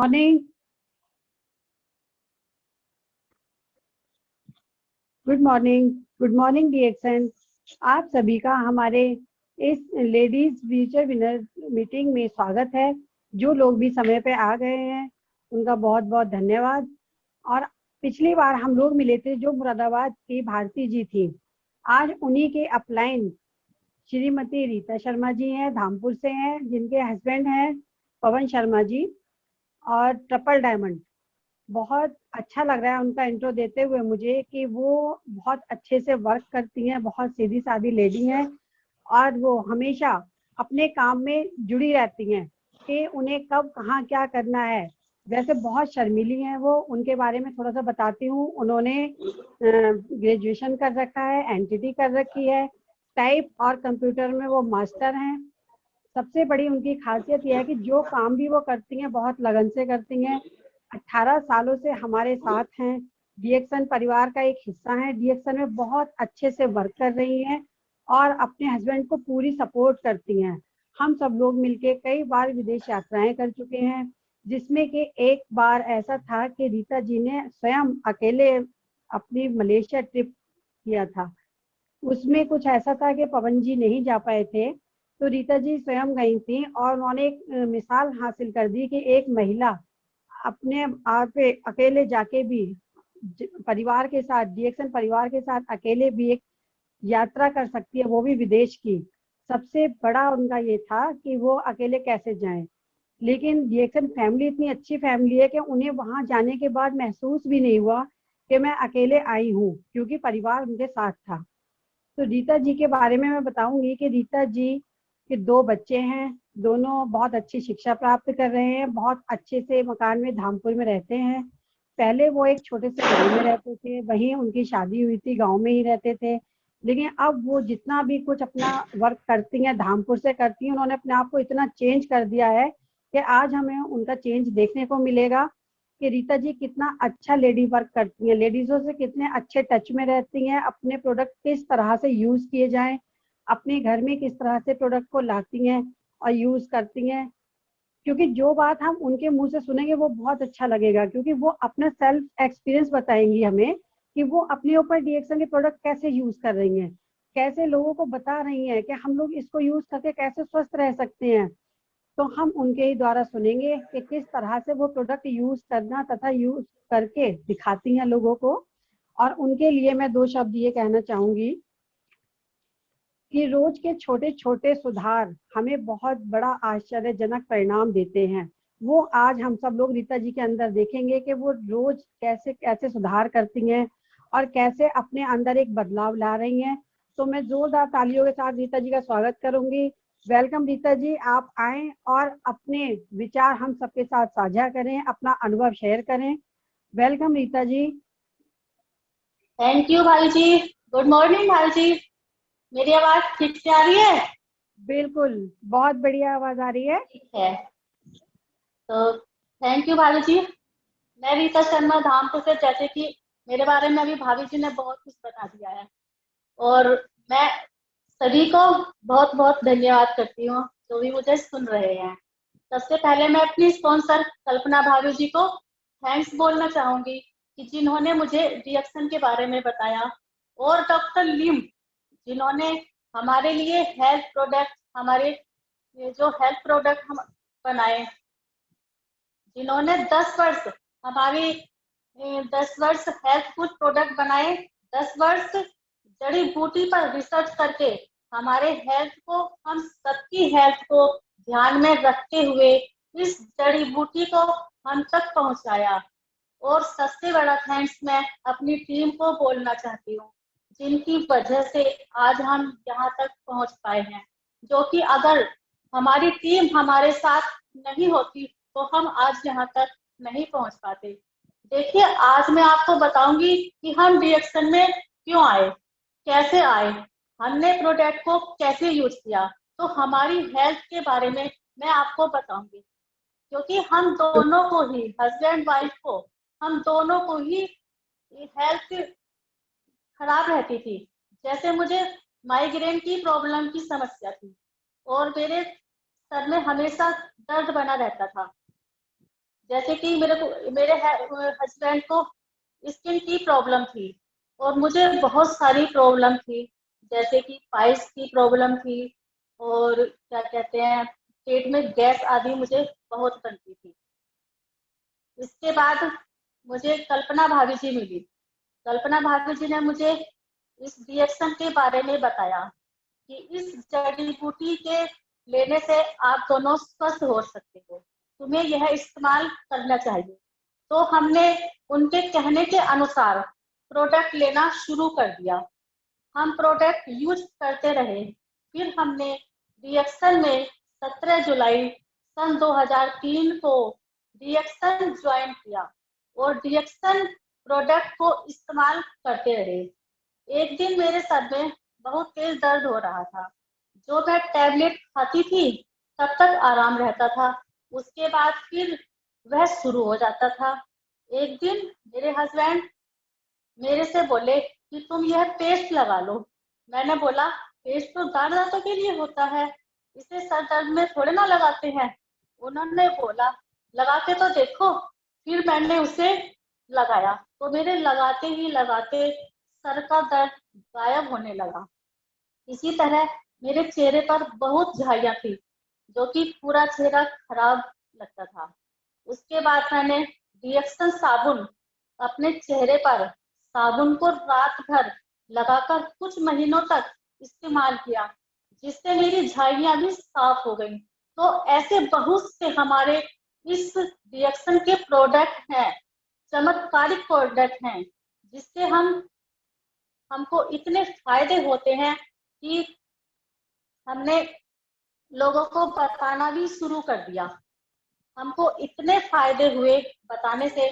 Morning. Good morning. Good morning D Action. आप सभी का हमारे इस लेडीज फ्यूचर विनर मीटिंग में स्वागत है। जो लोग भी समय पे आ गए हैं उनका बहुत बहुत धन्यवाद। और पिछली बार हम लोग मिले थे जो मुरादाबाद की भारती जी थी। आज उन्हीं के अपलाइन श्रीमती रीता शर्मा जी हैं, धामपुर से हैं, जिनके हस्बैंड हैं पवन शर्मा जी और ट्रिपल डायमंड। बहुत अच्छा लग रहा है उनका इंट्रो देते हुए मुझे कि वो बहुत अच्छे से वर्क करती हैं, बहुत सीधी सादी लेडी हैं और वो हमेशा अपने काम में जुड़ी रहती हैं कि उन्हें कब कहाँ क्या करना है। वैसे बहुत शर्मीली हैं वो, उनके बारे में थोड़ा सा बताती हूँ। उन्होंने ग्रेजुएशन कर रखा है, एनटीटी कर रखी है, टाइप और कंप्यूटर में वो मास्टर हैं। सबसे बड़ी उनकी खासियत यह है कि जो काम भी वो करती हैं बहुत लगन से करती हैं। 18 सालों से हमारे साथ हैं, डीएक्सन परिवार का एक हिस्सा है, डीएक्सन में बहुत अच्छे से वर्क कर रही हैं और अपने हस्बैंड को पूरी सपोर्ट करती हैं। हम सब लोग मिलके कई बार विदेश यात्राएं कर चुके हैं, जिसमें कि एक बार ऐसा था कि रीता जी ने स्वयं अकेले अपनी मलेशिया ट्रिप किया था। उसमें कुछ ऐसा था कि पवन जी नहीं जा पाए थे, तो रीता जी स्वयं गई थी और उन्होंने एक मिसाल हासिल कर दी कि एक महिला अपने आप पे अकेले जाके भी परिवार के साथ, डीएक्सन परिवार के साथ अकेले भी एक यात्रा कर सकती है, वो भी विदेश की। सबसे बड़ा उनका ये था कि वो अकेले कैसे जाएं। लेकिन डीएक्सन फैमिली इतनी अच्छी फैमिली है कि उन्हें वहां जाने के बाद महसूस भी नहीं हुआ कि मैं अकेले आई हूँ, क्योंकि परिवार उनके साथ था। तो रीता जी के बारे में मैं बताऊंगी कि रीता जी के 2 बच्चे हैं, दोनों बहुत अच्छी शिक्षा प्राप्त कर रहे हैं, बहुत अच्छे से मकान में धामपुर में रहते हैं। पहले वो एक छोटे से घर में रहते थे, वहीं उनकी शादी हुई थी, गांव में ही रहते थे। लेकिन अब वो जितना भी कुछ अपना वर्क करती हैं धामपुर से करती हैं, उन्होंने अपने आप को इतना चेंज कर दिया है कि आज हमें उनका चेंज देखने को मिलेगा कि रीता जी कितना अच्छा लेडी वर्क करती हैं, लेडीजों से कितने अच्छे टच में रहती हैं, अपने प्रोडक्ट किस तरह से यूज किए जाएं, अपने घर में किस तरह से प्रोडक्ट को लाती हैं और यूज करती हैं। क्योंकि जो बात हम उनके मुंह से सुनेंगे वो बहुत अच्छा लगेगा, क्योंकि वो अपना सेल्फ एक्सपीरियंस बताएंगी हमें कि वो अपने ऊपर डीएक्सन के प्रोडक्ट कैसे यूज कर रही हैं, कैसे लोगों को बता रही हैं कि हम लोग इसको यूज करके कैसे स्वस्थ रह सकते हैं। तो हम उनके ही द्वारा सुनेंगे कि किस तरह से वो प्रोडक्ट यूज करना तथा यूज करके दिखाती हैं लोगों को। और उनके लिए मैं 2 शब्द ये कहना चाहूंगी कि रोज के छोटे छोटे सुधार हमें बहुत बड़ा आश्चर्यजनक परिणाम देते हैं। वो आज हम सब लोग रीता जी के अंदर देखेंगे कि वो रोज कैसे कैसे सुधार करती हैं और कैसे अपने अंदर एक बदलाव ला रही हैं। तो मैं जोरदार तालियों के साथ रीता जी का स्वागत करूंगी। वेलकम रीता जी, आप आए और अपने विचार हम सबके साथ साझा करें, अपना अनुभव शेयर करें। Welcome Rita ji. Thank you भाई जी। गुड मॉर्निंग भाई जी। मेरी आवाज ठीक से आ रही है? बिल्कुल, बहुत बढ़िया आवाज आ रही है। ठीक है, तो थैंक यू भाभी जी। मैं रीता शर्मा धामपुर से, जैसे कि मेरे बारे में अभी भाभी जी ने बहुत कुछ बता दिया है, और मैं सभी को बहुत बहुत धन्यवाद करती हूँ जो भी मुझे सुन रहे हैं। सबसे पहले मैं अपनी स्पॉन्सर कल्पना भाभी जी को थैंक्स बोलना चाहूंगी कि जिन्होंने मुझे रिएक्शन के बारे में बताया, और डॉक्टर लिम जिन्होंने हमारे लिए हेल्थ प्रोडक्ट, हमारे ये जो हेल्थ प्रोडक्ट हम बनाए, जिन्होंने 10 वर्ष हमारी 10 वर्ष हेल्थ फूड प्रोडक्ट बनाए, 10 वर्ष जड़ी बूटी पर रिसर्च करके हमारे हेल्थ को, हम सबकी हेल्थ को ध्यान में रखते हुए इस जड़ी बूटी को हम तक पहुंचाया। और सबसे बड़ा थैंक्स मैं अपनी टीम को बोलना चाहती हूँ, जिनकी वजह से आज हम यहाँ तक पहुंच पाए हैं। जो कि अगर हमारी टीम हमारे साथ नहीं होती तो हम आज यहाँ तक नहीं पहुंच पाते। देखिए, आज मैं आपको बताऊंगी कि हम रिएक्शन में क्यों आए, कैसे आए, हमने प्रोडक्ट को कैसे यूज किया, तो हमारी हेल्थ के बारे में मैं आपको बताऊंगी। क्योंकि हम दोनों को ही, हस्बैंड वाइफ को, हम दोनों को ही हेल्थ खराब रहती थी। जैसे मुझे माइग्रेन की प्रॉब्लम की समस्या थी और मेरे सर में हमेशा दर्द बना रहता था। जैसे कि मेरे हस्बैंड को स्किन की प्रॉब्लम थी और मुझे बहुत सारी प्रॉब्लम थी, जैसे कि पाइल्स की प्रॉब्लम थी और क्या कहते हैं पेट में गैस आदि मुझे बहुत बनती थी। इसके बाद मुझे कल्पना भाभी जी मिली। कल्पना भाभी जी ने मुझे इस रिएक्शन के बारे में बताया कि इस जड़ी बूटी के लेने से आप दोनों स्वस्थ हो सकते हो, तुम्हें यह इस्तेमाल करना चाहिए। तो हमने उनके कहने के अनुसार प्रोडक्ट लेना शुरू कर दिया। हम प्रोडक्ट यूज करते रहे। फिर हमने रिएक्शन में 17 जुलाई सन 2003 को रिएक्शन ज्वाइन किया और रिएक्शन प्रोडक्ट को इस्तेमाल करते रहे। एक दिन मेरे सर में बहुत तेज दर्द हो रहा था। जो मैं टैबलेट खाती थी तब तक आराम रहता था, उसके बाद फिर वह शुरू हो जाता था। एक दिन मेरे हस्बैंड मेरे से बोले कि तुम यह पेस्ट लगा लो। मैंने बोला पेस्ट तो दांतों के लिए होता है, इसे सर दर्द में थोड़े ना लगाते हैं। उन्होंने बोला लगा के तो देखो। फिर मैंने उसे लगाया तो मेरे लगाते ही लगाते सर का दर्द गायब होने लगा। इसी तरह मेरे चेहरे पर बहुत झाइयाँ थी, जो कि पूरा चेहरा खराब लगता था। उसके बाद मैंने रिएक्शन साबुन अपने चेहरे पर साबुन को रात भर लगाकर कुछ महीनों तक इस्तेमाल किया, जिससे मेरी झाइयाँ भी साफ हो गई। तो ऐसे बहुत से हमारे इस रिएक्शन के प्रोडक्ट हैं, चमत्कारिक प्रोडक्ट हैं, जिससे हमको इतने फायदे होते हैं कि हमने लोगों को बताना भी शुरू कर दिया। हमको इतने फायदे हुए बताने से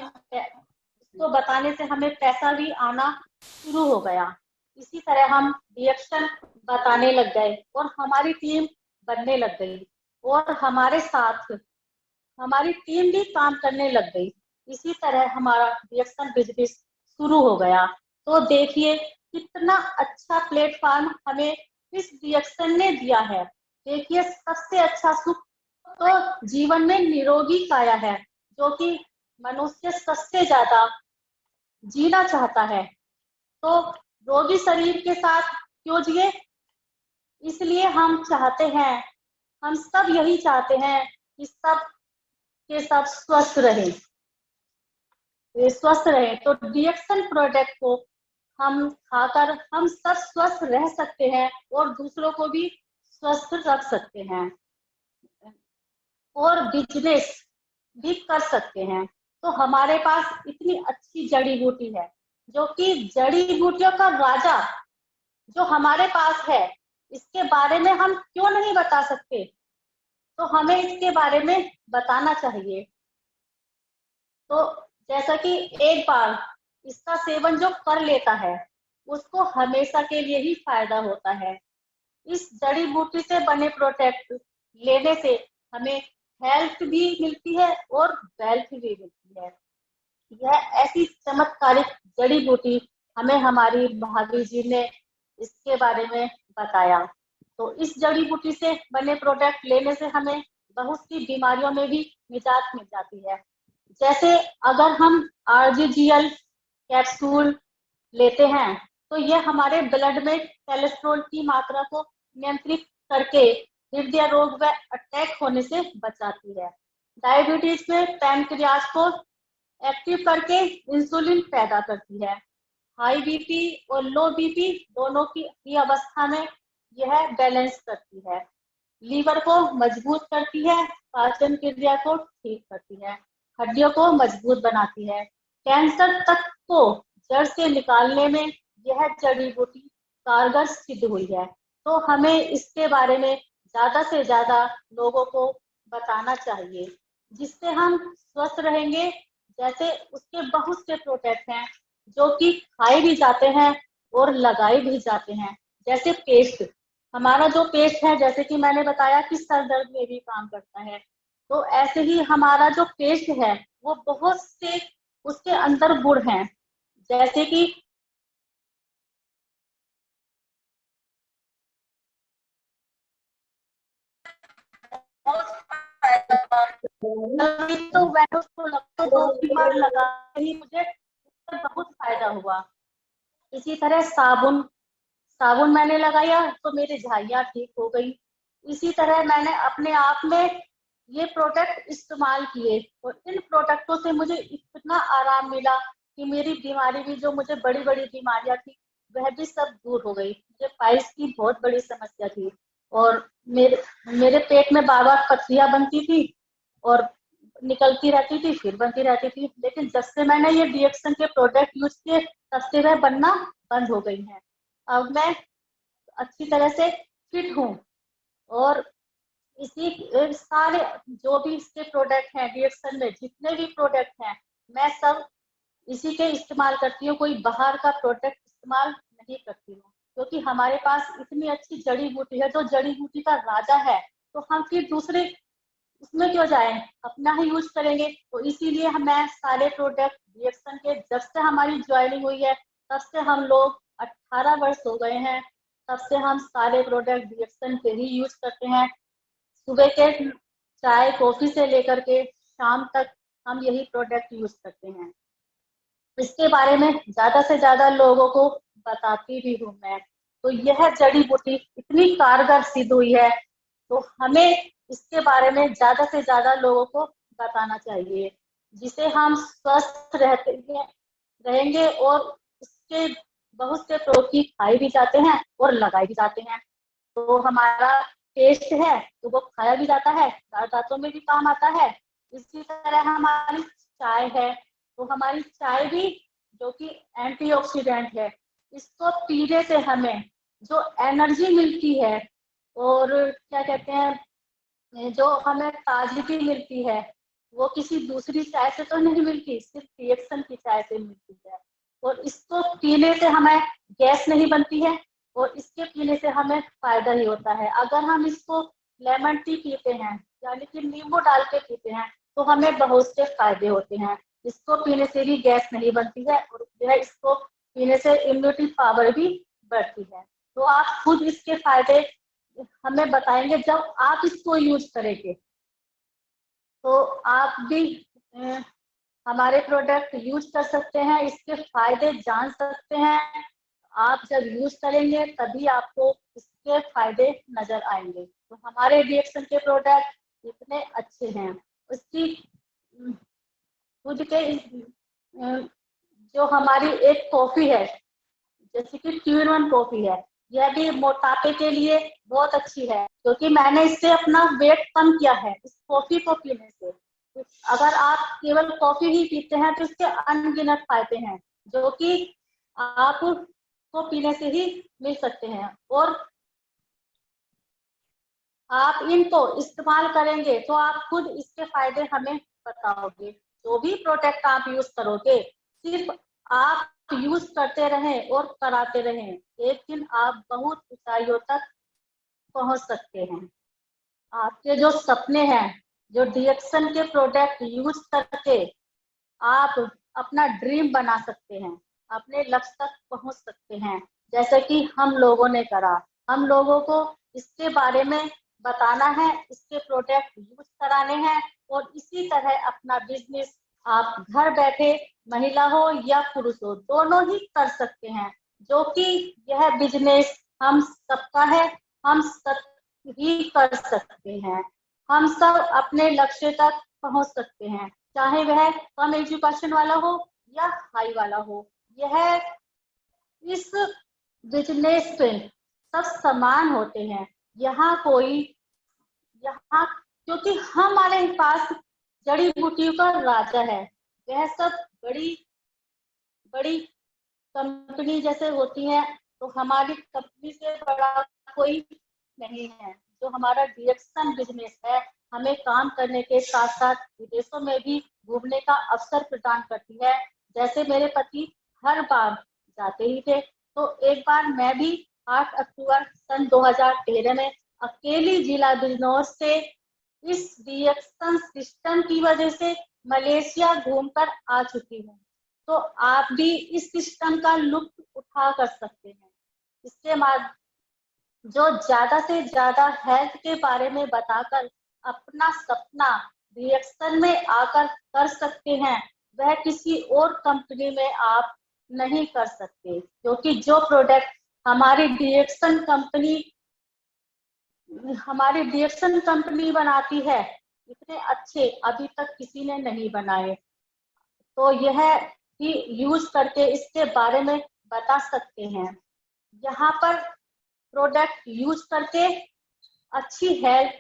हमें पैसा भी आना शुरू हो गया। इसी तरह हम रिएक्शन बताने लग गए और हमारी टीम बनने लग गई और हमारे साथ हमारी टीम भी काम करने लग गई। इसी तरह हमारा रिएक्शन बिजनेस शुरू हो गया। तो देखिए कितना अच्छा प्लेटफॉर्म हमें इस रिएक्शन ने दिया है। देखिए सबसे अच्छा सुख तो जीवन में निरोगी काया है, जो कि मनुष्य सबसे ज्यादा जीना चाहता है। तो रोगी शरीर के साथ क्यों जिए? इसलिए हम चाहते हैं, हम सब यही चाहते हैं कि सब के सब स्वस्थ रहे। तो रिएक्शन प्रोडक्ट को हम खाकर हम सब स्वस्थ रह सकते हैं और दूसरों को भी स्वस्थ रख सकते हैं और बिजनेस भी कर सकते हैं। तो हमारे पास इतनी अच्छी जड़ी बूटी है, जो कि जड़ी बूटियों का राजा जो हमारे पास है, इसके बारे में हम क्यों नहीं बता सकते? तो हमें इसके बारे में बताना चाहिए। तो जैसा कि एक बार इसका सेवन जो कर लेता है, उसको हमेशा के लिए ही फायदा होता है। इस जड़ी बूटी से बने प्रोडक्ट लेने से हमें हेल्थ भी मिलती है और वेल्थ भी मिलती है। यह ऐसी चमत्कारिक जड़ी बूटी हमें हमारी भाभी जी ने इसके बारे में बताया। तो इस जड़ी बूटी से बने प्रोडक्ट लेने से हमें बहुत सी बीमारियों में भी निजात मिल जाती है। जैसे अगर हम आरजीजीएल कैप्सूल लेते हैं तो यह हमारे ब्लड में कोलेस्ट्रॉल की मात्रा को नियंत्रित करके हृदय रोग व अटैक होने से बचाती है। डायबिटीज में पैनक्रियाज को एक्टिव करके इंसुलिन पैदा करती है। हाई बीपी और लो बीपी दोनों की अवस्था में यह बैलेंस करती है। लीवर को मजबूत करती है, पाचन क्रिया को ठीक करती है, हड्डियों को मजबूत बनाती है। कैंसर तक को जड़ से निकालने में यह जड़ी बूटी कारगर सिद्ध हुई है। तो हमें इसके बारे में ज्यादा से ज्यादा लोगों को बताना चाहिए, जिससे हम स्वस्थ रहेंगे। जैसे उसके बहुत से प्रोडक्ट हैं जो कि खाए भी जाते हैं और लगाए भी जाते हैं। जैसे पेस्ट, हमारा जो पेस्ट है, जैसे कि मैंने बताया कि सर दर्द में भी काम करता है, तो ऐसे ही हमारा जो पेस्ट है वो बहुत से उसके अंदर गुण हैं। जैसे कि तो मैंने उसको लगभग 2-3 बार लगा ही मुझे बहुत फायदा हुआ। इसी तरह साबुन मैंने लगाया तो मेरी झाइयाँ ठीक हो गई। इसी तरह मैंने अपने आप में ये प्रोडक्ट इस्तेमाल किए और इन प्रोडक्टों से मुझे इतना आराम मिला कि मेरी बीमारी भी, जो मुझे बड़ी बड़ी बीमारियां थी, वह भी सब दूर हो गई। मुझे पाइल्स की बहुत बड़ी समस्या थी और मेरे पेट में बार बार पथरियां बनती थी और निकलती रहती थी, फिर बनती रहती थी। लेकिन जब से मैंने ये डीएक्सन के प्रोडक्ट यूज किए, तब से वह बनना बंद हो गई है। अब मैं अच्छी तरह से फिट हूँ और इसी सारे जो भी इसके प्रोडक्ट हैं, डीएक्सन में जितने भी प्रोडक्ट हैं, मैं सब इसी के इस्तेमाल करती हूँ। कोई बाहर का प्रोडक्ट इस्तेमाल नहीं करती हूँ, क्योंकि हमारे पास इतनी अच्छी जड़ी बूटी है, जो जड़ी बूटी का राजा है, तो हम फिर दूसरे उसमें क्यों जाए, अपना ही यूज करेंगे। तो इसीलिए मैं सारे प्रोडक्ट डीएक्सन के, जब से हमारी ज्वाइनिंग हुई है, तब से हम लोग 18 वर्ष हो गए हैं, तब से हम सारे प्रोडक्ट डीएक्सन के ही यूज करते हैं। सुबह के चाय कॉफी से लेकर के शाम तक हम यही प्रोडक्ट यूज करते हैं। इसके बारे में ज्यादा से ज्यादा लोगों को बताती भी हूँ मैं। तो यह जड़ी बूटी इतनी कारगर सिद्ध हुई है, तो हमें इसके बारे में ज्यादा से ज्यादा लोगों को बताना चाहिए, जिसे हम स्वस्थ रहेंगे और इसके बहुत से प्रोडक्ट खाए भी जाते हैं और लगाए भी जाते हैं। तो हमारा टेस्ट है तो वो खाया भी जाता है, दांतों में भी काम आता है। इसी तरह हमारी चाय है, तो हमारी चाय भी, जो कि एंटीऑक्सीडेंट है, इसको पीने से हमें जो एनर्जी मिलती है और क्या कहते हैं, जो हमें ताजगी मिलती है, वो किसी दूसरी चाय से तो नहीं मिलती, सिर्फ रिएक्शन की चाय से मिलती है। और इसको पीने से हमें गैस नहीं बनती है और इसके पीने से हमें फायदा ही होता है। अगर हम इसको लेमन टी पीते हैं, यानी कि नींबू डाल के पीते हैं, तो हमें बहुत से फायदे होते हैं। इसको पीने से भी गैस नहीं बनती है और इसको पीने से इम्यूनिटी पावर भी बढ़ती है। तो आप खुद इसके फायदे हमें बताएंगे जब आप इसको यूज करेंगे, तो आप भी हमारे प्रोडक्ट यूज कर सकते हैं, इसके फायदे जान सकते हैं। आप जब यूज करेंगे तभी आपको इसके फायदे नजर आएंगे। तो हमारे डीएक्सन के प्रोडक्ट इतने अच्छे हैं। उसकी खुद के जो हमारी एक कॉफी है, जैसे कि ट्यूरवन कॉफी है, यह भी मोटापे के लिए बहुत अच्छी है, क्योंकि मैंने इससे अपना वेट कम किया है इस कॉफी को पीने से। अगर आप केवल कॉफी ही पीते हैं तो इसके अनगिनत फायदे हैं, जो कि आप को पीने से ही मिल सकते हैं। और आप इनको इस्तेमाल करेंगे तो आप खुद इसके फायदे हमें बताओगे। जो भी प्रोडक्ट आप यूज करोगे, सिर्फ आप यूज करते रहें और कराते रहें, एक दिन आप बहुत ऊंचाइयों तक पहुंच सकते हैं। आपके जो सपने हैं, जो डीएक्सन के प्रोडक्ट यूज करके आप अपना ड्रीम बना सकते हैं, अपने लक्ष्य तक पहुंच सकते हैं, जैसे कि हम लोगों ने करा। हम लोगों को इसके बारे में बताना है, इसके प्रोडक्ट यूज कराने हैं और इसी तरह अपना बिजनेस आप घर बैठे, महिला हो या पुरुष हो, दोनों ही कर सकते हैं। जो कि यह बिजनेस हम सबका है, हम सब ही कर सकते हैं। हम सब अपने लक्ष्य तक पहुंच सकते हैं, चाहे वह कम एजुकेशन वाला हो या हाई वाला हो। यह इस बिजनेस पे सब समान होते हैं। यहाँ कोई यहाँ क्योंकि हमारे पास जड़ी बूटियों का राजा है। वह सब बड़ी बड़ी कंपनी जैसे होती है, तो हमारी कंपनी से बड़ा कोई नहीं है। जो हमारा डीएक्सन बिजनेस है, हमें काम करने के साथ साथ विदेशों में भी घूमने का अवसर प्रदान करती है। जैसे मेरे पति हर बार जाते ही थे, तो एक बार मैं भी 8 अक्टूबर सन 2013 में अकेली जिला बिजनौर से इस डीएक्सन सिस्टम की वजह से मलेशिया घूमकर आ चुकी हूँ। तो आप भी इस सिस्टम का लुत्फ उठा कर सकते हैं। इसके बाद जो ज्यादा से ज्यादा हेल्थ के बारे में बताकर अपना सपना रिएक्शन में आकर कर सकते हैं वह किसी और कंपनी में आप नहीं कर सकते, क्योंकि जो प्रोडक्ट हमारी रिएक्शन कंपनी बनाती है इतने अच्छे अभी तक किसी ने नहीं बनाए। तो यह भी यूज करके इसके बारे में बता सकते हैं। यहाँ पर प्रोडक्ट यूज करके अच्छी हेल्थ,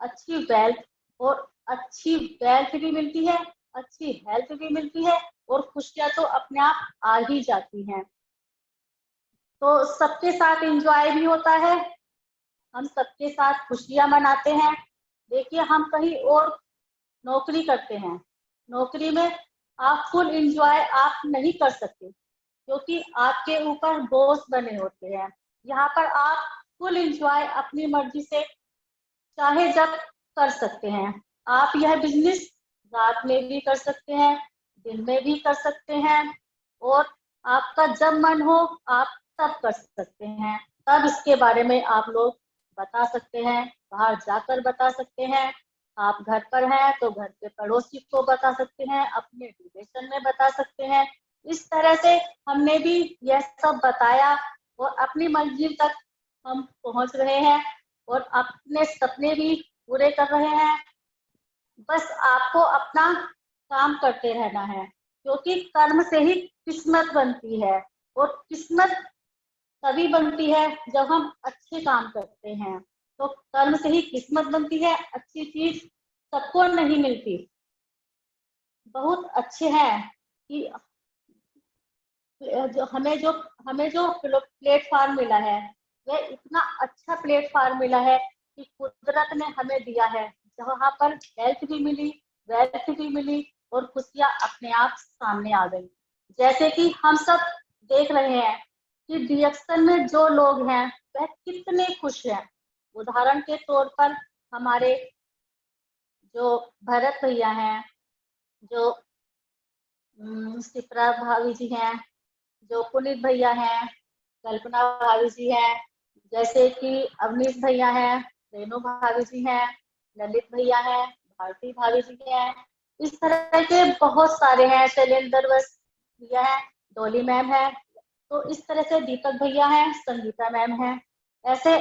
अच्छी वेल्थ और अच्छी वेल्थ भी मिलती है, अच्छी हेल्थ भी मिलती है और खुशियां तो अपने आप आ ही जाती हैं। तो सबके साथ एंजॉय भी होता है, हम सबके साथ खुशियां मनाते हैं। देखिए हम कहीं और नौकरी करते हैं, नौकरी में आप फुल एंजॉय आप नहीं कर सकते क्योंकि आपके ऊपर बॉस बने होते हैं। यहाँ पर आप फुल एंजॉय अपनी मर्जी से चाहे जब कर सकते हैं। आप यह बिजनेस रात में भी कर सकते हैं, दिन में भी कर सकते हैं और आपका जब मन हो आप तब कर सकते हैं। तब इसके बारे में आप लोग बता सकते हैं, बाहर जाकर बता सकते हैं। आप घर पर हैं तो घर के पड़ोसी को बता सकते हैं, अपने रिलेशन में बता सकते हैं। इस तरह से हमने भी यह सब बताया और अपनी मंजिल तक हम पहुंच रहे हैं और अपने सपने भी पूरे कर रहे हैं। बस आपको अपना काम करते रहना है, क्योंकि कर्म से ही किस्मत बनती है और किस्मत तभी बनती है जब हम अच्छे काम करते हैं। तो कर्म से ही किस्मत बनती है, अच्छी चीज सबको नहीं मिलती। बहुत अच्छे हैं कि हमें जो प्लेटफॉर्म मिला है वह इतना अच्छा प्लेटफॉर्म मिला है कि कुदरत ने हमें दिया है, जहाँ पर हेल्थ भी मिली, वेल्थ भी मिली और खुशियां अपने आप सामने आ गई। जैसे कि हम सब देख रहे हैं कि रिएक्शन में जो लोग हैं वह कितने खुश हैं। उदाहरण के तौर पर हमारे जो भरत भैया हैं, जो सिप्रा भाभी जी हैं, जो पुनीत भैया हैं, कल्पना भाभी जी हैं, जैसे कि अवनीश भैया हैं, रेणु भाभी जी हैं, ललित भैया हैं, भारती भाभी जी हैं, इस तरह के बहुत सारे हैं, शैलेंद्र भैया हैं, डोली मैम है, तो इस तरह से दीपक भैया हैं, संगीता मैम है। ऐसे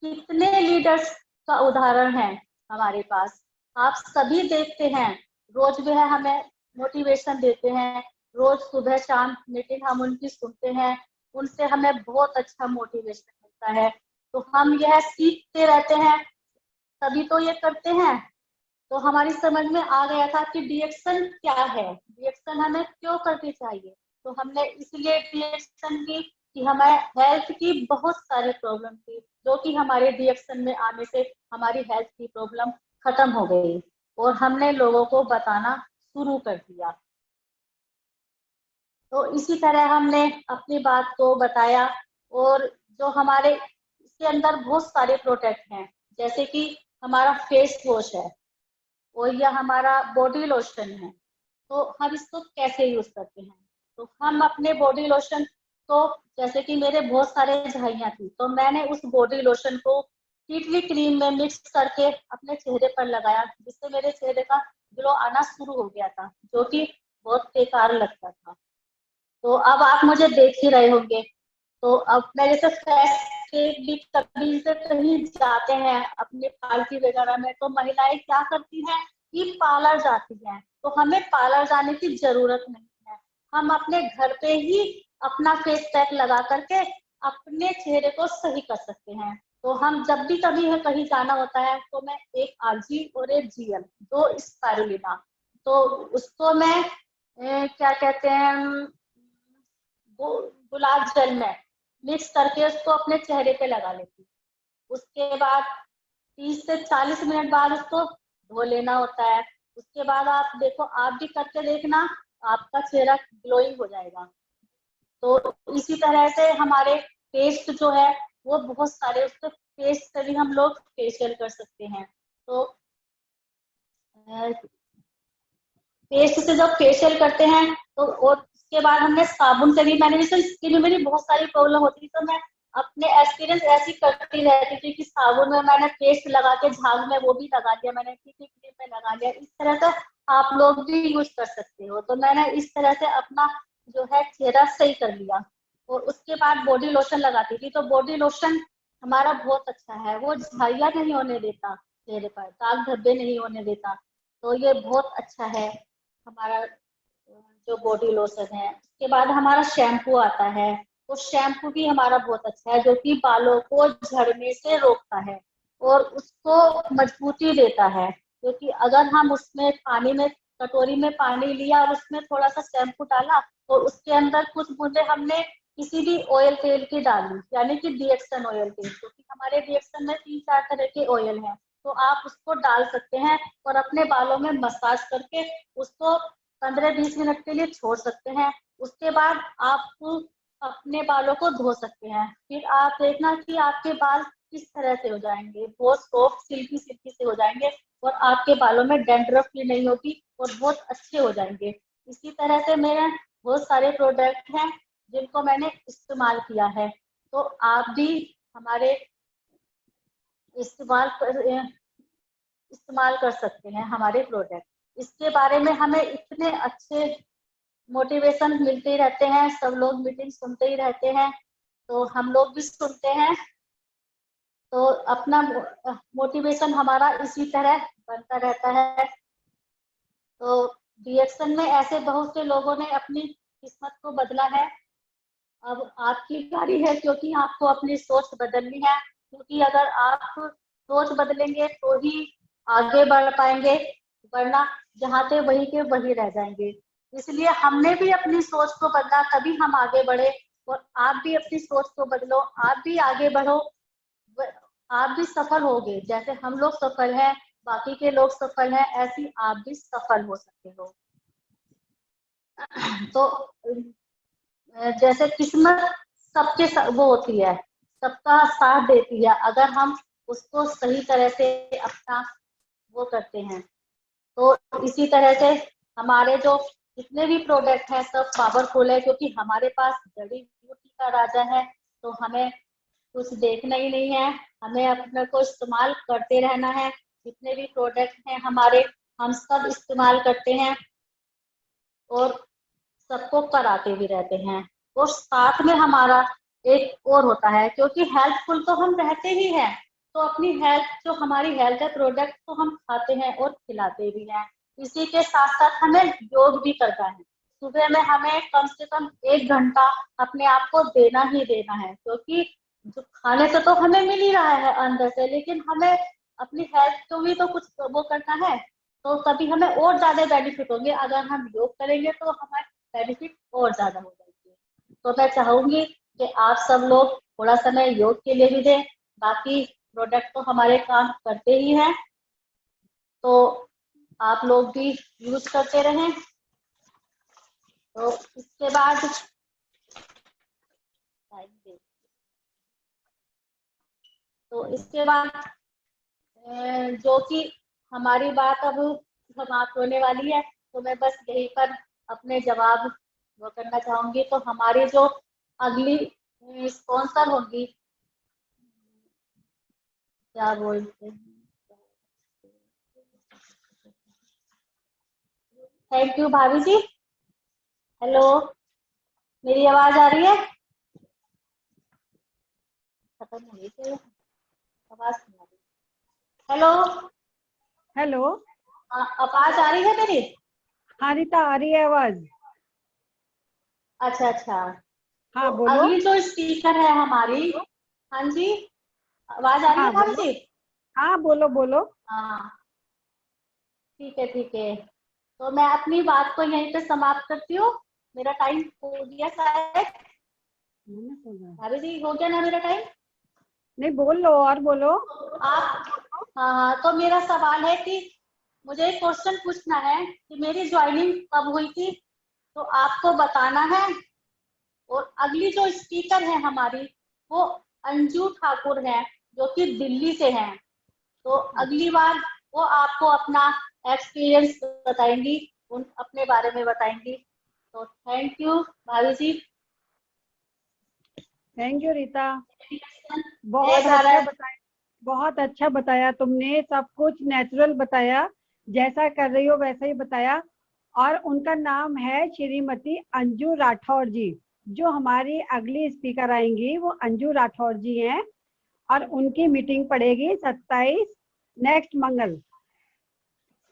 कितने लीडर्स का उदाहरण है हमारे पास। आप सभी देखते हैं, रोज वह हमें मोटिवेशन देते हैं, रोज सुबह शाम मीटिंग हम उनकी सुनते हैं, उनसे हमें बहुत अच्छा मोटिवेशन मिलता है। तो हम यह सीखते रहते हैं, तभी तो ये करते हैं। तो हमारी समझ में आ गया था कि रिएक्शन क्या है, रिएक्शन हमें क्यों करनी चाहिए। तो हमने इसलिए रिएक्शन की कि हमें हेल्थ की बहुत सारी प्रॉब्लम थी, जो कि हमारे रिएक्शन में आने से हमारी हेल्थ की प्रॉब्लम खत्म हो गई और हमने लोगों को बताना शुरू कर दिया। तो इसी तरह हमने अपनी बात को बताया और जो हमारे इसके अंदर बहुत सारे प्रोडक्ट हैं, जैसे कि हमारा फेस वॉश है और यह हमारा बॉडी लोशन है। तो हम इसको कैसे यूज करते हैं, तो हम अपने बॉडी लोशन को, जैसे कि मेरे बहुत सारे झाइयां थी, तो मैंने उस बॉडी लोशन को टिटली क्रीम में मिक्स करके अपने चेहरे पर लगाया, जिससे मेरे चेहरे का ग्लो आना शुरू हो गया था, जो कि बहुत बेकार लगता था। तो अब आप मुझे देख ही रहे होंगे। तो अब मैं जैसे भी कभी से कहीं जाते हैं अपने पार्टी वगैरह में, तो महिलाएं क्या करती हैं कि पार्लर जाती हैं। तो हमें पार्लर जाने की जरूरत नहीं है, हम अपने घर पे ही अपना फेस पैक लगा करके अपने चेहरे को सही कर सकते हैं। तो हम जब भी कभी कहीं जाना होता है तो मैं एक आरजी और एक जीएल, दो स्पायरुलिना, तो उसको मैं क्या कहते हैं गुलाब जल में मिक्स करके उसको अपने चेहरे पे लगा लेती हूँ। उसके बाद 30 से 40 मिनट बाद उसको धो लेना होता है। उसके बाद आप देखो, आप भी करके देखना, आपका चेहरा ग्लोइंग हो जाएगा। तो इसी तरह से हमारे पेस्ट जो है वो बहुत सारे, उसके पेस्ट से भी हम लोग फेशियल कर सकते हैं। तो पेस्ट से जब फेशियल करते हैं तो और उसके बाद हमने साबुन से भी, मैंने जैसे स्किन में मेरी बहुत सारी प्रॉब्लम होती थी, तो मैं अपने एक्सपीरियंस ऐसी करती रहती थी कि साबुन में मैंने पेस्ट लगा के झाग में वो भी लगा दिया, मैंने क्रीम में लगा लिया। इस तरह से आप लोग भी यूज कर सकते हो। तो मैंने इस तरह से अपना जो है चेहरा सही कर लिया। और उसके बाद बॉडी लोशन लगाती थी। तो बॉडी लोशन हमारा बहुत अच्छा है, वो झाइयाँ नहीं होने देता, चेहरे पर दाग धब्बे नहीं होने देता। तो ये बहुत अच्छा है हमारा जो बॉडी लोशन है। उसके बाद हमारा शैम्पू आता है। तो शैम्पू भी हमारा बहुत अच्छा है, जो कि बालों को झड़ने से रोकता है और उसको मजबूती देता है। क्योंकि अगर हम उसमें पानी में, कटोरी में पानी लिया और उसमें थोड़ा सा शैम्पू डाला और उसके अंदर कुछ बूंदे हमने किसी भी ऑयल तेल की डाली, यानी कि रिएक्शन ऑयल तेल, क्योंकि हमारे रिएक्शन में 3-4 तरह के ऑयल हैं, तो आप उसको डाल सकते हैं और अपने बालों में मसाज करके उसको 15-20 मिनट के लिए छोड़ सकते हैं। उसके बाद आप अपने बालों को धो सकते हैं। फिर आप देखना कि आपके बाल किस तरह से हो जाएंगे, बहुत सॉफ्ट सिल्की सिल्की से हो जाएंगे और आपके बालों में डैंड्रफ भी नहीं होगी और बहुत अच्छे हो जाएंगे। इसी तरह से मेरे बहुत सारे प्रोडक्ट हैं जिनको मैंने इस्तेमाल किया है। तो आप भी हमारे इस्तेमाल कर सकते हैं हमारे प्रोडक्ट। इसके बारे में हमें इतने अच्छे मोटिवेशन मिलते ही रहते हैं, सब लोग मीटिंग सुनते ही रहते हैं, तो हम लोग भी सुनते हैं। तो अपना मोटिवेशन हमारा इसी तरह बनता रहता है। तो रिएक्शन में ऐसे बहुत से लोगों ने अपनी किस्मत को बदला है। अब आपकी बारी है, क्योंकि आपको अपनी सोच बदलनी है। क्योंकि अगर आप सोच बदलेंगे तो ही आगे बढ़ पाएंगे, वरना जहाँ थे वहीं के वहीं रह जाएंगे। इसलिए हमने भी अपनी सोच को बदला, तभी हम आगे बढ़े। और आप भी अपनी सोच को बदलो, आप भी आगे बढ़ो, आप भी सफल होगे। जैसे हम लोग सफल हैं, बाकी के लोग सफल हैं, ऐसी आप भी सफल हो सकते हो। तो जैसे किस्मत सबके वो होती है, सबका साथ देती है, अगर हम उसको सही तरह से अपना वो करते हैं। तो इसी तरह से हमारे जो जितने भी प्रोडक्ट हैं सब पावरफुल है, क्योंकि हमारे पास जड़ी बूटी का राजा है। तो हमें कुछ देखना ही नहीं है, हमें अपने को इस्तेमाल करते रहना है। जितने भी प्रोडक्ट हैं हमारे, हम सब इस्तेमाल करते हैं और सबको कराते भी रहते हैं। और साथ में हमारा एक और होता है, क्योंकि हेल्पफुल तो हम रहते ही हैं, तो अपनी हेल्थ, जो हमारी हेल्थ है, प्रोडक्ट तो हम खाते हैं और खिलाते भी हैं। इसी के साथ साथ हमें योग भी करना है। सुबह में हमें कम से कम 1 घंटा अपने आप को देना ही देना है, क्योंकि जो खाने से तो हमें मिल ही रहा है अंदर से, लेकिन हमें अपनी हेल्थ को भी तो कुछ वो करना है। तो तभी हमें और ज्यादा बेनिफिट होंगे। अगर हम योग करेंगे तो हमारे बेनिफिट और ज्यादा हो जाएंगे। तो मैं चाहूंगी कि आप सब लोग थोड़ा समय योग के लिए भी दें। बाकी प्रोडक्ट तो हमारे काम करते ही हैं, तो आप लोग भी यूज करते रहें। तो इसके बाद जो कि हमारी बात अब समाप्त होने वाली है, तो मैं बस यहीं पर अपने जवाब वो करना चाहूंगी। तो हमारी जो अगली स्पॉन्सर होंगी, क्या बोलते हैं, थैंक यू भाभी जी। हेलो, मेरी आवाज आ रही है? खत्म हो गई क्या आवाज? हेलो हेलो, आवाज आ रही है मेरी? हाँ रीता, आ रही है आवाज। अच्छा अच्छा। तो हाँ बोलो। अगली जो स्पीकर है हमारी, हाँ जी, आवाज आ रही है हाँ भाभी बोलो। जी? हाँ बोलो बोलो। हाँ, ठीक है ठीक है। तो मैं अपनी बात को यहीं पे समाप्त करती हूँ। मेरा टाइम हो गया शायद। भाभी जी, हो गया ना मेरा टाइम? नहीं, बोल लो और बोलो। आप, हाँ हाँ, तो मेरा सवाल है कि मुझे एक क्वेश्चन पूछना है कि मेरी ज्वाइनिंग कब हुई थी, तो आपको बताना है। और अगली जो स्पीकर है हमारी, वो अंजू ठाकुर है, जो कि दिल्ली से हैं। तो अगली बार वो आपको अपना एक्सपीरियंस बताएंगी, उन अपने बारे में बताएंगी। तो थैंक यू भाभी जी। थैंक यू रीता, जय बहुत अच्छा भारत। बताया। बहुत अच्छा बताया तुमने, सब कुछ नेचुरल बताया। जैसा कर रही हो वैसा ही बताया। और उनका नाम है श्रीमती अंजू राठौर जी। जो हमारी अगली स्पीकर आएंगी वो अंजू राठौर जी हैं, और उनकी मीटिंग पड़ेगी 27 नेक्स्ट मंगल।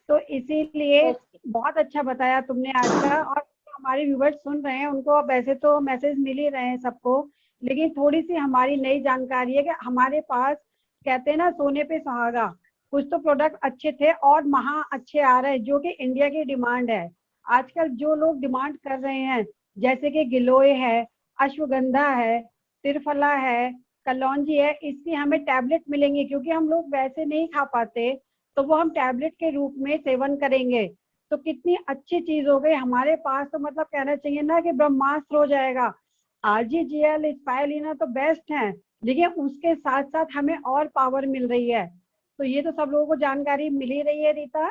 तो इसीलिए ओके। बहुत अच्छा बताया तुमने आज का। और हमारे व्यूवर्स सुन रहे हैं, उनको वैसे तो मैसेज मिल ही रहे हैं सबको, लेकिन थोड़ी सी हमारी नई जानकारी है कि हमारे पास, कहते हैं ना सोने पे सुहागा, कुछ तो प्रोडक्ट अच्छे थे और महा अच्छे आ रहे हैं जो कि इंडिया की डिमांड है। आजकल जो लोग डिमांड कर रहे हैं, जैसे कि गिलोय है, अश्वगंधा है, त्रिफला है, कलौंजी है, इसकी हमें टैबलेट मिलेंगी, क्योंकि हम लोग वैसे नहीं खा पाते, तो वो हम टैबलेट के रूप में सेवन करेंगे। तो कितनी अच्छी चीज हो गई हमारे पास, तो मतलब कहना चाहिए ना कि ब्रह्मास्त्र हो जाएगा। आरजीजीएल स्पाइरुलिना तो बेस्ट है, लेकिन उसके साथ साथ हमें और पावर मिल रही है। तो ये तो सब लोगों को जानकारी मिल ही रही है रीता।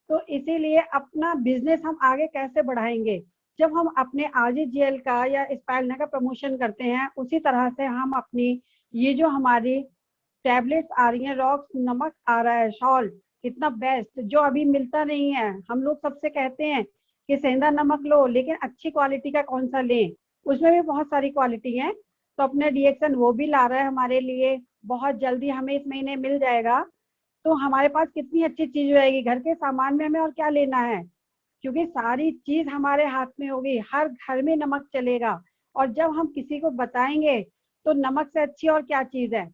तो इसीलिए अपना बिजनेस हम आगे कैसे बढ़ाएंगे, जब हम अपने आरजीजीएल का या स्पाइरुलिना का प्रमोशन करते हैं, उसी तरह से हम अपनी ये जो हमारी टैबलेट्स आ रही हैं, रॉक्स नमक आ रहा है, सॉल्ट, इतना बेस्ट जो अभी मिलता नहीं है। हम लोग सबसे कहते हैं कि सेंधा नमक लो, लेकिन अच्छी क्वालिटी का कौन सा लें, उसमें भी बहुत सारी क्वालिटी है। तो अपने डीएक्सन वो भी ला रहा है हमारे लिए, बहुत जल्दी हमें इस महीने मिल जाएगा। तो हमारे पास कितनी अच्छी चीज रहेगी, घर के सामान में हमें और क्या लेना है, क्योंकि सारी चीज हमारे हाथ में होगी, हर घर में नमक चलेगा। और जब हम किसी को बताएंगे तो नमक से अच्छी और क्या चीज है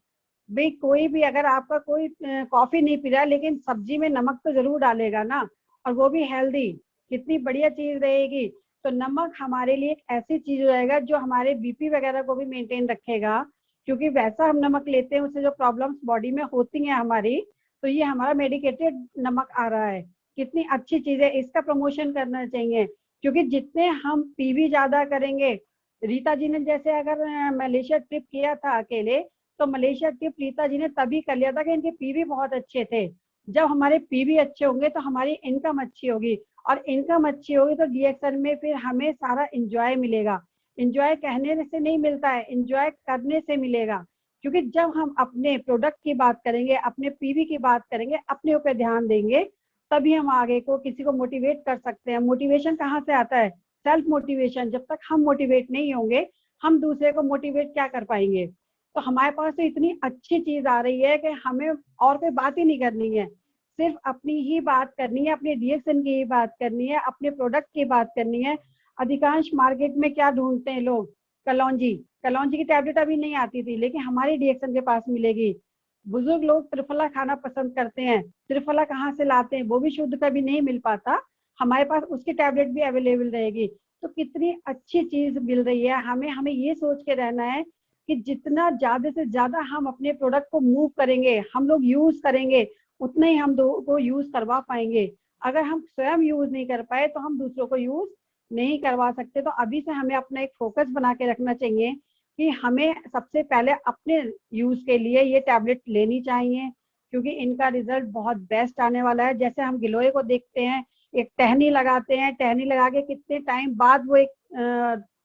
भाई। कोई भी अगर आपका कोई कॉफी नहीं पी रहा है, लेकिन सब्जी में नमक तो जरूर डालेगा ना, और वो भी हेल्दी, कितनी बढ़िया चीज रहेगी। तो नमक हमारे लिए एक ऐसी चीज रहेगा जो हमारे बीपी वगैरह को भी मेंटेन रखेगा, क्योंकि वैसा हम नमक लेते हैं उससे जो प्रॉब्लम्स बॉडी में होती हैं हमारी, तो ये हमारा मेडिकेटेड नमक आ रहा है। कितनी अच्छी चीज है, इसका प्रमोशन करना चाहिए, क्योंकि जितने हम पीवी ज्यादा करेंगे। रीता जी ने जैसे अगर मलेशिया ट्रिप किया था अकेले, तो मलेशिया ट्रिप रीता जी ने तभी कर लिया था कि इनके पीवी बहुत अच्छे थे। जब हमारे पीवी अच्छे होंगे तो हमारी इनकम अच्छी होगी, और इनकम अच्छी होगी तो डीएक्सन में फिर हमें सारा इंजॉय मिलेगा। इंजॉय कहने से नहीं मिलता है, इंजॉय करने से मिलेगा। क्योंकि जब हम अपने प्रोडक्ट की बात करेंगे, अपने पीवी की बात करेंगे, अपने ऊपर ध्यान देंगे, तभी हम आगे को किसी को मोटिवेट कर सकते हैं। मोटिवेशन कहाँ से आता है? Self motivation. जब तक हम मोटिवेट नहीं होंगे, हम दूसरे को मोटिवेट क्या कर पाएंगे। तो हमारे पास तो इतनी अच्छी चीज आ रही है कि हमें और कोई बात ही नहीं करनी है, सिर्फ अपनी ही बात करनी है, अपने डीएक्सन की ही बात करनी है, अपने प्रोडक्ट की बात करनी है। अधिकांश मार्केट में क्या ढूंढते हैं लोग? कलौंजी। कलौंजी की टैबलेट अभी नहीं आती थी, लेकिन हमारी डीएक्सन के पास मिलेगी। बुजुर्ग लोग त्रिफला खाना पसंद करते हैं, त्रिफला कहाँ से लाते हैं, वो भी शुद्ध कभी नहीं मिल पाता, हमारे पास उसकी टैबलेट भी अवेलेबल रहेगी। तो कितनी अच्छी चीज मिल रही है हमें। हमें ये सोच के रहना है कि जितना ज्यादा से ज्यादा हम अपने प्रोडक्ट को मूव करेंगे, हम लोग यूज करेंगे, उतना ही हम लोगों को यूज करवा पाएंगे। अगर हम स्वयं यूज नहीं कर पाए तो हम दूसरों को यूज नहीं करवा सकते। तो अभी से हमें अपना एक फोकस बना के रखना चाहिए कि हमें सबसे पहले अपने यूज के लिए ये टैबलेट लेनी चाहिए, क्योंकि इनका रिजल्ट बहुत बेस्ट आने वाला है। जैसे हम गिलोय को देखते हैं, एक टहनी लगाते हैं, टहनी लगा के कितने टाइम बाद वो एक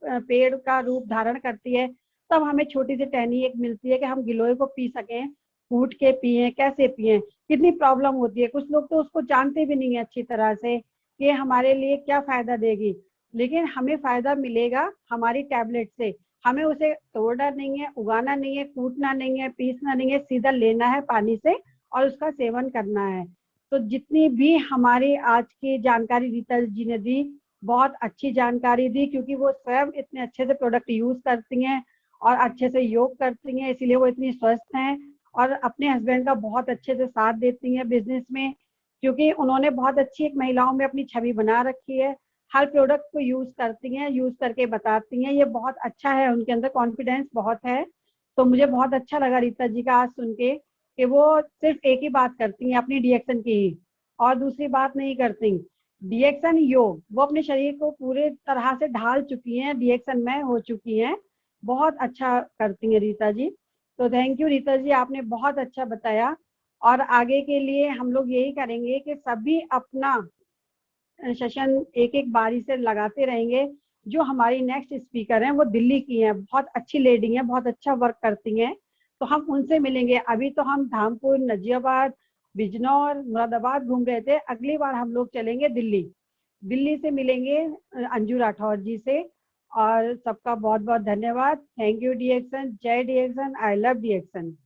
पेड़ का रूप धारण करती है, तब हमें छोटी सी टहनी एक मिलती है कि हम गिलोय को पी सकें, फूट के पिए, कैसे पिए। कितनी प्रॉब्लम होती है, कुछ लोग तो उसको जानते भी नहीं है अच्छी तरह से कि हमारे लिए क्या फायदा देगी, लेकिन हमें फायदा मिलेगा हमारी टैबलेट से। हमें उसे तोड़ना नहीं है, उगाना नहीं है, कूटना नहीं है, पीसना नहीं है, सीधा लेना है पानी से और उसका सेवन करना है। तो जितनी भी हमारी आज की जानकारी रीता जी ने दी, बहुत अच्छी जानकारी दी, क्योंकि वो स्वयं इतने अच्छे से प्रोडक्ट यूज करती हैं और अच्छे से योग करती हैं, इसीलिए वो इतनी स्वस्थ हैं। और अपने हस्बैंड का बहुत अच्छे से साथ देती हैं बिजनेस में, क्योंकि उन्होंने बहुत अच्छी एक महिलाओं में अपनी छवि बना रखी है। हर प्रोडक्ट को यूज करती हैं, यूज करके बताती हैं, ये बहुत अच्छा है, उनके अंदर कॉन्फिडेंस बहुत है। तो मुझे बहुत अच्छा लगा रीता जी का आज सुन के कि वो सिर्फ एक ही बात करती हैं, अपनी डीएक्सन की ही, और दूसरी बात नहीं करती। डीएक्सन योग, वो अपने शरीर को पूरे तरह से ढाल चुकी हैं, डीएक्सन में हो चुकी हैं, बहुत अच्छा करती हैं रीता जी। तो थैंक यू रीता जी, आपने बहुत अच्छा बताया। और आगे के लिए हम लोग यही करेंगे कि सभी अपना सेशन एक एक बारी से लगाते रहेंगे। जो हमारी नेक्स्ट स्पीकर हैं वो दिल्ली की हैं, बहुत अच्छी लेडी हैं, बहुत अच्छा वर्क करती हैं, तो हम उनसे मिलेंगे। अभी तो हम धामपुर, नजियाबाद, बिजनौर, मुरादाबाद घूम रहे थे। अगली बार हम लोग चलेंगे दिल्ली। दिल्ली से मिलेंगे अंजू राठौर जी से। और सबका बहुत बहुत धन्यवाद। Thank you D Action. जय D Action. I love D action.